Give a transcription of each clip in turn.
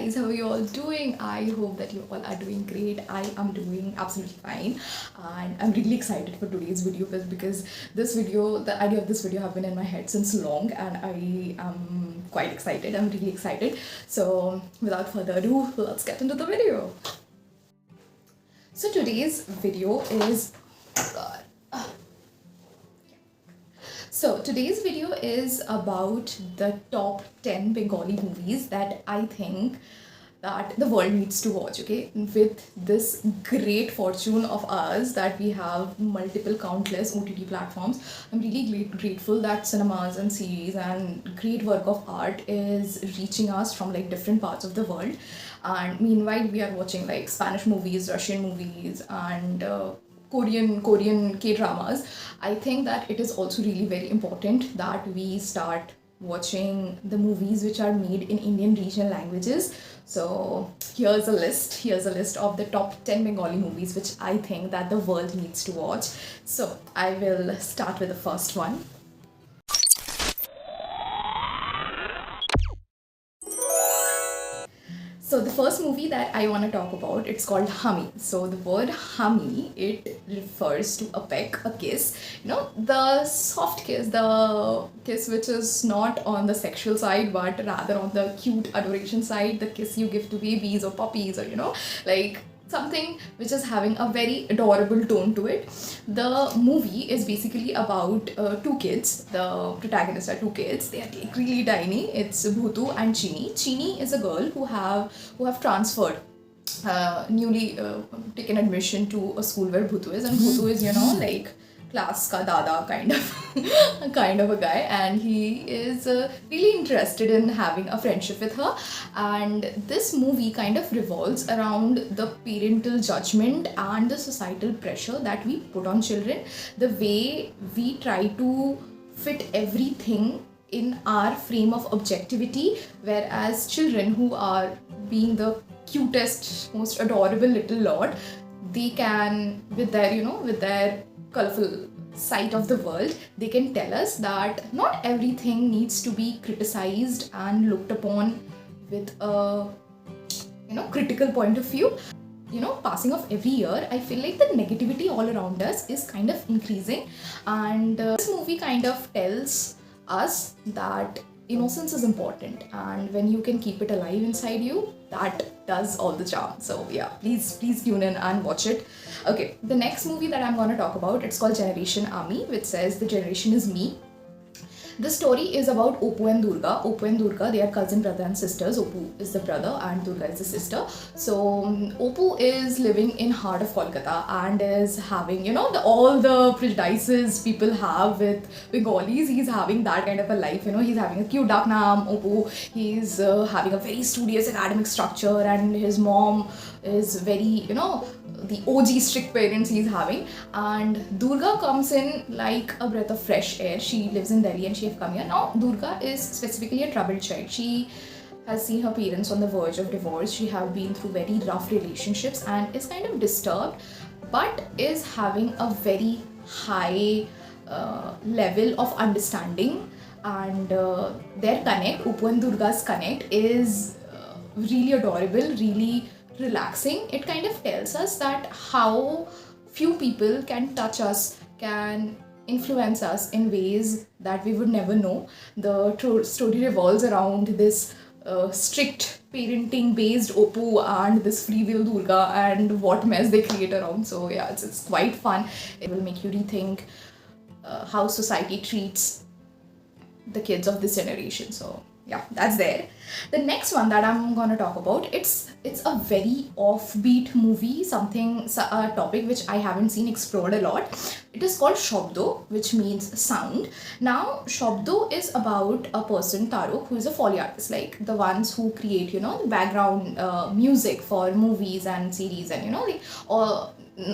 guys, how are you all doing? I hope that you all are doing great. I am doing absolutely fine, and I'm really excited for today's video because the idea of this video have been in my head since long, and I am quite excited. I'm really excited. So without further ado, let's get into the video. So today's video is, oh God. So today's video is about the top 10 Bengali movies that I think that the world needs to watch, okay? With this great fortune of ours that we have multiple countless OTT platforms, I'm really grateful that cinemas and series and great work of art is reaching us from like different parts of the world. And meanwhile, we are watching like Spanish movies, Russian movies, and Korean K-dramas. I think that it is also really very important that we start watching the movies which are made in Indian regional languages. So here's a list of the top 10 Bengali movies which I think that the world needs to watch. So I will start with the first one. So the first movie that I want to talk about, it's called Hummy. So the word hummy, it refers to a peck, a kiss. You know, the soft kiss, the kiss which is not on the sexual side, but rather on the cute adoration side, the kiss you give to babies or puppies, or, you know, like something which is having a very adorable tone to it. The movie is basically about two kids. The protagonists are two kids. They are like really tiny. It's Bhutu and Chini. Chini is a girl who have transferred, newly taken admission to a school where Bhutu is, and Bhutu is, you know, like class ka dada kind of a guy, and he is really interested in having a friendship with her. And this movie kind of revolves around the parental judgment and the societal pressure that we put on children, the way we try to fit everything in our frame of objectivity, whereas children who are being the cutest, most adorable little lot, they can, with their colorful sight of the world, they can tell us that not everything needs to be criticized and looked upon with a, you know, critical point of view. You know, passing of every year, I feel like the negativity all around us is kind of increasing, and this movie kind of tells us that innocence is important, and when you can keep it alive inside you, that does all the charm. So yeah, please tune in and watch it. Okay, the next movie that I'm going to talk about, it's called Generation Army, which says the generation is me. The story is about Oppu and Durga. Oppu and Durga, they are cousin, brother and sisters. Oppu is the brother and Durga is the sister. So Oppu is living in heart of Kolkata and is having, you know, all the prejudices people have with Bengalis. He's having that kind of a life, you know. He's having a cute dark naam, Oppu. He's having a very studious academic structure, and his mom is very, you know, the OG strict parents he's having. And Durga comes in like a breath of fresh air. She lives in Delhi and she have come here. Now Durga is specifically a troubled child. She has seen her parents on the verge of divorce. She have been through very rough relationships and is kind of disturbed, but is having a very high level of understanding, and their connect, Oppu and Durga's connect, is really adorable, really relaxing. It kind of tells us that how few people can touch us, can influence us in ways that we would never know. The story revolves around this strict parenting based Oppu and this free will Durga and what mess they create around. So yeah, it's quite fun. It will make you rethink how society treats the kids of this generation. So yeah, that's there. The next one that I'm gonna talk about, it's a very offbeat movie, a topic which I haven't seen explored a lot. It is called Shopdog, which means sound. Now Shopdog is about a person, Tariq, who is a Foley artist, like the ones who create, you know, background music for movies and series, and, you know, like, or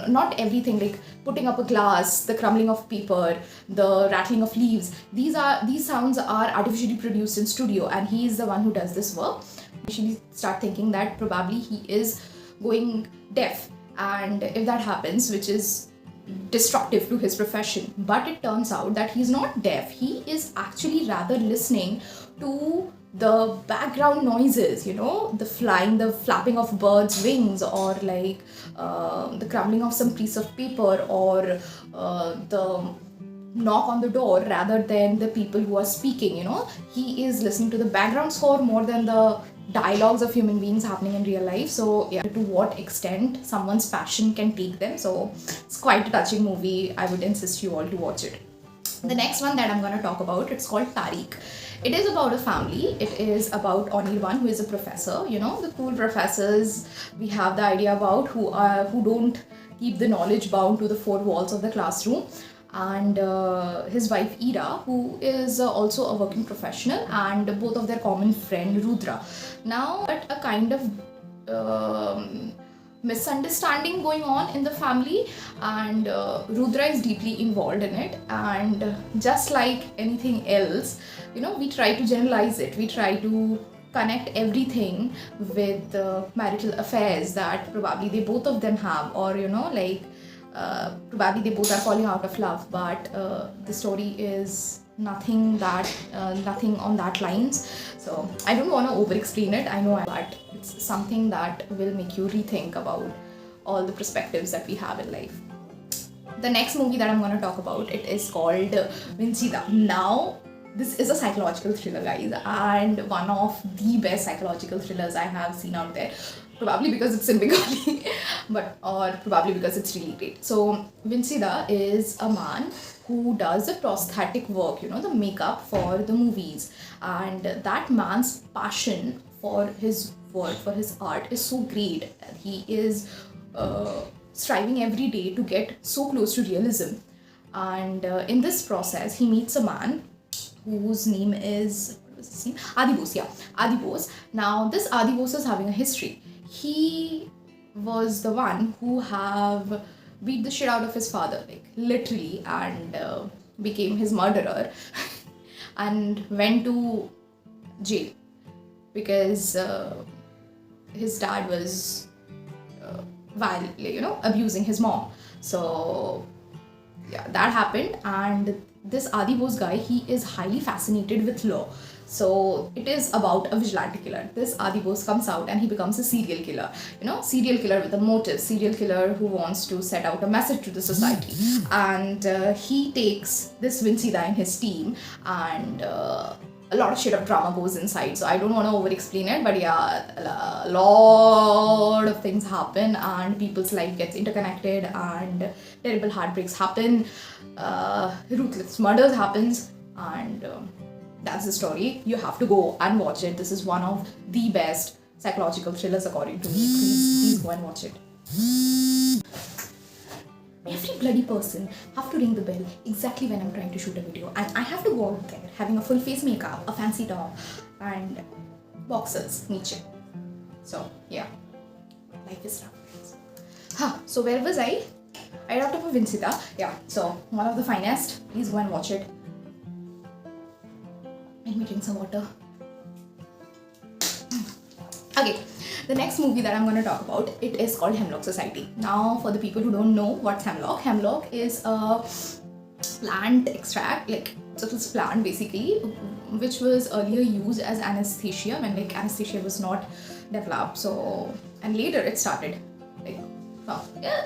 not everything, like putting up a glass, the crumbling of paper, the rattling of leaves. These sounds are artificially produced in studio, and he is the one who does this work. You start thinking that probably he is going deaf, and if that happens, which is destructive to his profession. But it turns out that he's not deaf. He is actually rather listening to the background noises, the flapping of birds' wings, or like the crumbling of some piece of paper, or the knock on the door, rather than the people who are speaking. He is listening to the background score more than the dialogues of human beings happening in real life. So yeah, to what extent someone's passion can take them. So it's quite a touching movie. I would insist you all to watch it. The next one that I'm going to talk about, it's called Tariq. It is about a family. It is about Anirban, who is a professor. The cool professors we have the idea about, who don't keep the knowledge bound to the four walls of the classroom. And his wife Ida, who is also a working professional, and both of their common friend Rudra. Now, but a kind of misunderstanding going on in the family, and Rudra is deeply involved in it. And just like anything else, we try to generalize it. We try to connect everything with marital affairs that probably they both of them have, or probably they both are falling out of love, but the story is nothing on that lines. So I don't want to over explain it, I know, but it's something that will make you rethink about all the perspectives that we have in life. The next movie that I'm going to talk about, it is called Vida. Now, this is a psychological thriller, guys, and one of the best psychological thrillers I have seen out there. Probably because it's in Bengali, or probably because it's really great. So Vincida is a man who does the prosthetic work, the makeup for the movies, and that man's passion for his work, for his art, is so great. He is striving every day to get so close to realism, and in this process he meets a man whose name is, what was his name? Adi Bose. Yeah, Adi Bose. Now this Adi Bose is having a history. He was the one who have beat the shit out of his father, like literally, and became his murderer and went to jail because his dad was abusing his mom. So yeah, that happened, and this Adi Bose guy, he is highly fascinated with law. So it is about a vigilante killer. This Adi Bose comes out and he becomes a serial killer. Serial killer with a motive, serial killer who wants to set out a message to the society. And he takes this Vincida in his team, and a lot of shit of drama goes inside. So I don't want to over explain it, but yeah, a lot of things happen, and people's life gets interconnected, and terrible heartbreaks happen, ruthless murders happens, and that's the story. You have to go and watch it. This is one of the best psychological thrillers according to me. Please go and watch it. Every bloody person have to ring the bell exactly when I'm trying to shoot a video, and I have to go out there having a full face makeup, a fancy top, and boxers, niche. So yeah, life is rough. So where was I? I talked about Vincida. Yeah, so one of the finest. Please go and watch it. Let me drink some water. Okay, the next movie that I'm going to talk about, it is called Hamlet Society. Now, for the people who don't know what's hemlock is a plant extract, like it's a plant basically, which was earlier used as anesthesia when anesthesia was not developed. So, and later it started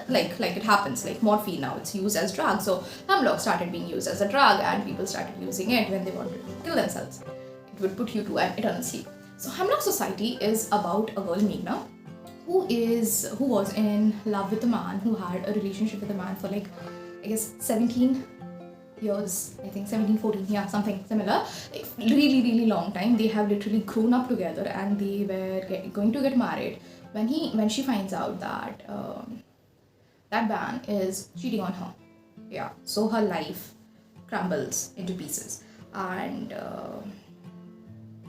like it happens, like morphine now it's used as drug. So hemlock started being used as a drug, and people started using it when they wanted to kill themselves. It would put you to an eternal sleep. So Hamlet Society is about a girl, Meghna, who was in love with a man, who had a relationship with a man for like, I guess 17 years, I think 17, 14, yeah, something similar. Like, really long time. They have literally grown up together, and they were going to get married when she finds out that that man is cheating on her. Yeah, so her life crumbles into pieces, and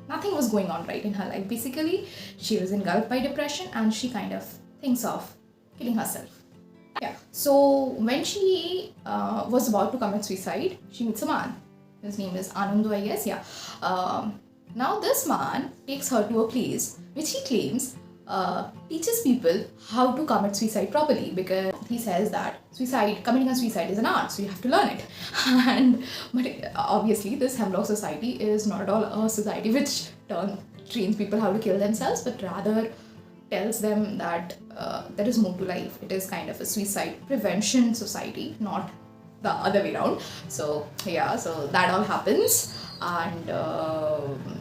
nothing was going on right in her life. Basically, she was engulfed by depression, and she kind of thinks of killing herself. Yeah, so when she was about to commit suicide, she meets a man. His name is Anandu, I guess, yeah. Now this man takes her to a place which he claims teaches people how to commit suicide properly, because he says that committing a suicide is an art, so you have to learn it. But obviously this Hamlet Society is not at all a society which trains people how to kill themselves, but rather tells them that there is more to life. It is kind of a suicide prevention society, not the other way around. So yeah, so that all happens, and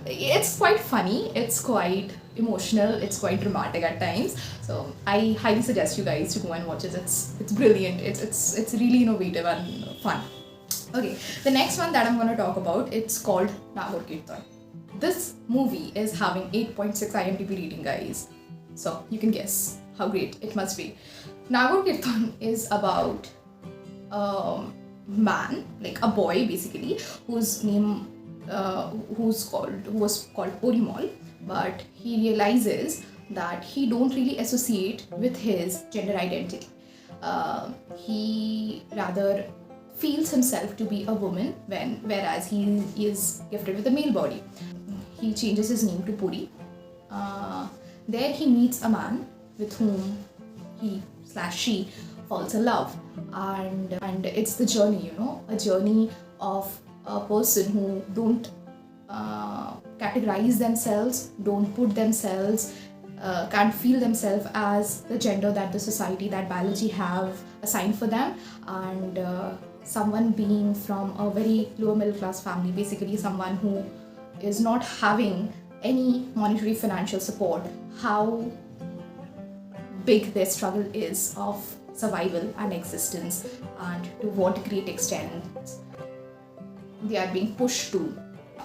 it's quite funny, it's quite emotional, it's quite dramatic at times. So I highly suggest you guys to go and watch it. It's brilliant. It's really innovative and fun. Okay, the next one that I'm going to talk about, it's called Nagor Kirtan. This movie is having 8.6 IMDb rating, guys. So you can guess how great it must be. Nagor Kirtan is about a man, like a boy basically, whose name who was called Porimal, but he realizes that he don't really associate with his gender identity. He rather feels himself to be a woman whereas he is gifted with a male body. He changes his name to Puri. There he meets a man with whom he/she falls in love, and it's the journey, a journey of a person who don't categorize themselves, don't put themselves, can't feel themselves as the gender that the society, that biology have assigned for them, and someone being from a very lower middle class family, basically someone who is not having any monetary financial support, how big their struggle is of survival and existence, and to what great extent they are being pushed to.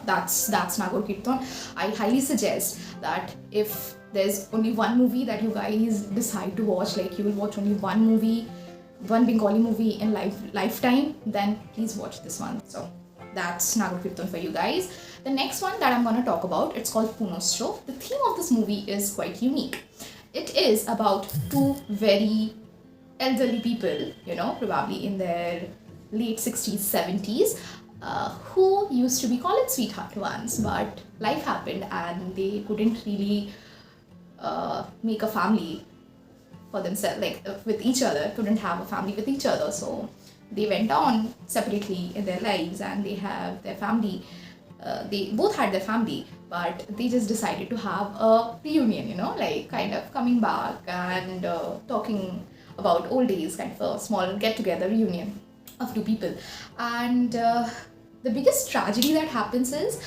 That's Nagor Kirtan. I highly suggest that if there's only one movie that you guys decide to watch, like you will watch only one movie, one Bengali movie in lifetime, then please watch this one. So that's Nagor Kirtan for you guys. The next one that I'm going to talk about, it's called Puno. The theme of this movie is quite unique. It is about two very elderly people, probably in their late 60s, 70s, who used to be called sweetheart once, but life happened and they couldn't really make a family for themselves, like with each other, couldn't have a family with each other. So they went on separately in their lives and they have their family. They both had their family, but they just decided to have a reunion, like kind of coming back and talking about old days, kind of a small get-together reunion of two people. And the biggest tragedy that happens is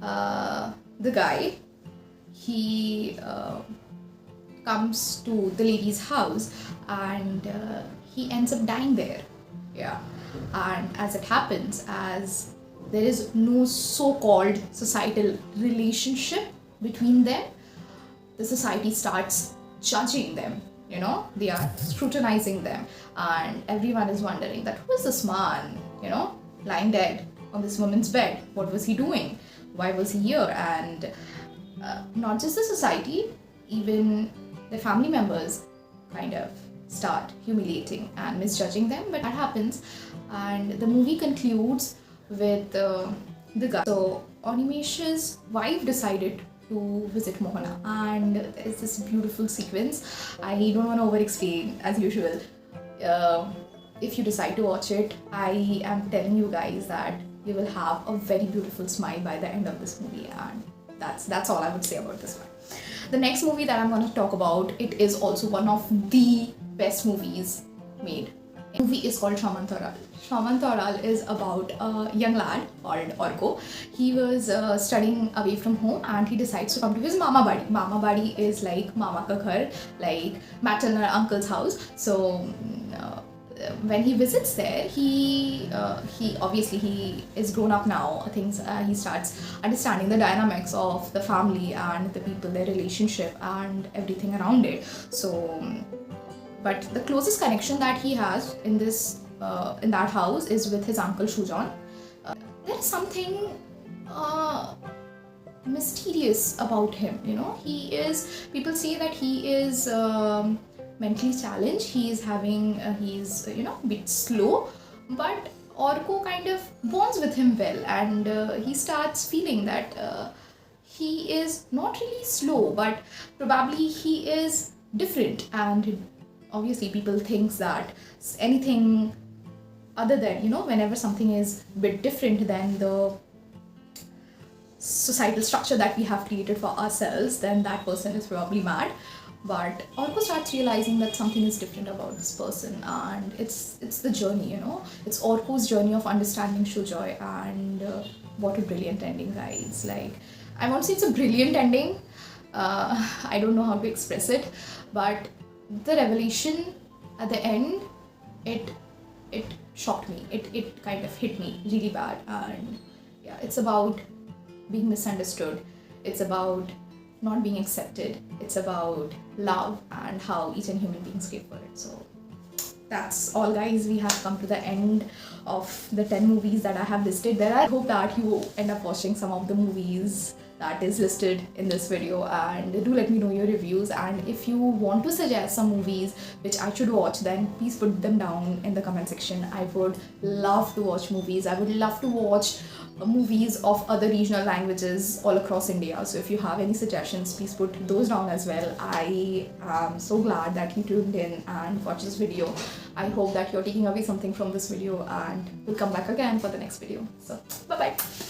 the guy, he comes to the lady's house and he ends up dying there. Yeah. And as it happens, as there is no so-called societal relationship between them, the society starts judging them, they are scrutinizing them, and everyone is wondering that who is this man, lying dead on this woman's bed? What was he doing? Why was he here? And not just the society, even the family members kind of start humiliating and misjudging them. But that happens, and the movie concludes with the guy. So Animesh's wife decided to visit Mohana, and there is this beautiful sequence. I don't want to over explain as usual. If you decide to watch it, I am telling you guys that you will have a very beautiful smile by the end of this movie, and that's all I would say about this one. The next movie that I'm going to talk about, it is also one of the best movies made. The movie is called Shaman. Shaman is about a young lad called Orko. He was studying away from home and he decides to come to his mama badi. Mama badi is like mama ka ghar, like maternal uncle's house. So when he visits there, he obviously he is grown up now. He starts understanding the dynamics of the family and the people, their relationship and everything around it. So, but the closest connection that he has in that house is with his uncle Shujan. There is something mysterious about him. People say that he is mentally challenged. He's a bit slow, but Orko kind of bonds with him well, and he starts feeling that he is not really slow, but probably he is different. And obviously people think that anything other than, whenever something is a bit different than the societal structure that we have created for ourselves, then that person is probably mad. But Orko starts realizing that something is different about this person, and it's the journey, you know. It's Orko's journey of understanding Shujoy, and what a brilliant ending, guys. Like, I won't say it's a brilliant ending. I don't know how to express it, but the revelation at the end, it shocked me. It kind of hit me really bad, and yeah, it's about being misunderstood. It's about not being accepted. It's about love and how each and human beings crave for it. So that's all, guys. We have come to the end of the 10 movies that I have listed there. I hope that you end up watching some of the movies that is listed in this video, and do let me know your reviews. And if you want to suggest some movies which I should watch, then please put them down in the comment section. I would love to watch movies. I would love to watch movies of other regional languages all across India. So if you have any suggestions, please put those down as well. I am so glad that you tuned in and watched this video. I hope that you're taking away something from this video, and we'll come back again for the next video. So bye bye.